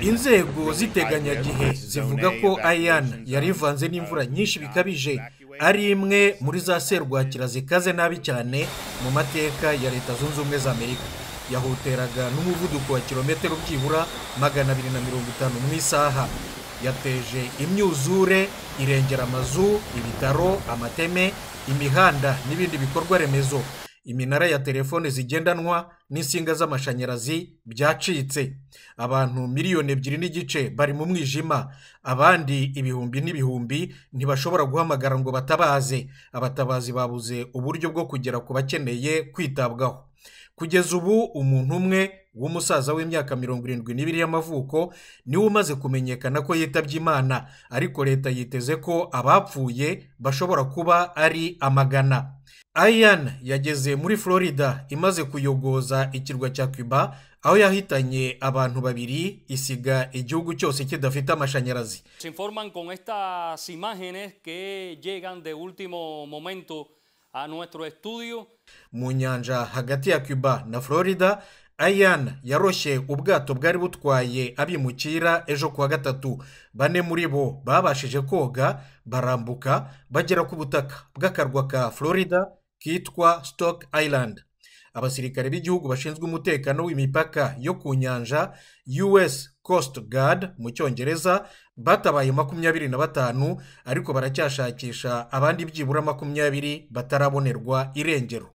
inzego z'iteganyagihe zivuga ko Ayan yari ivanze n'imvura nyinshi bikabije, ari imwe muri za serwakira zikaze nabi cyane mu mateka ya Leta zunze ubumwe za Amerika. Yahuteraga n'umuvuduko wa kilometero byibura 250 mu isaha. Yateje imyuzure, irengera amazu, ibitaro, amateme, imihanda n'ibindi bikorwa remezo. Iminara ya telefone zigendanwa n'insinga z'amashanyarazi byacitse. Abantu miliyoni 2.5 bari mu mwijima, abandi ibihumbi n'ibihumbi ntibashobora guhamagara ngo batabaze. Abatabazi babuze uburyo bwo kugera ku bakeneye kwitabwaho. Kugeza ubu umuntu umwe w'umusaza w'imyaka 72 y'amavuko niwe umaze kumenyekana ko yitabye Imana, ariko leta yiteze ko abapfuye bashobora kuba ari amagana. Ayan yageze muri Florida imaze kuyogoza ikirwa cya Cuba, aho yahitanye abantu babiri, isiga igihugu cyose kidafite amashanyarazi. Se informan con estas imágenes que llegan de último momento a nuestro estudio. Mu nyanja hagati ya Cuba na Florida, Ayan yaroshye ubwato bwari butwaye abimukira ejo kuwa gatatu. 4 muri bo babashije koga barambuka bagera ku butaka bw'akarwa ka Florida kitwa Stock Island. Abasirikare b'igihugu bashinzwe umutekano w'imipaka yo ku nyanja, US Coast Guard mu cyongereza, batabaye 25, ariko baracyashakisha abandi byibura 20 batarabonerwa irengero.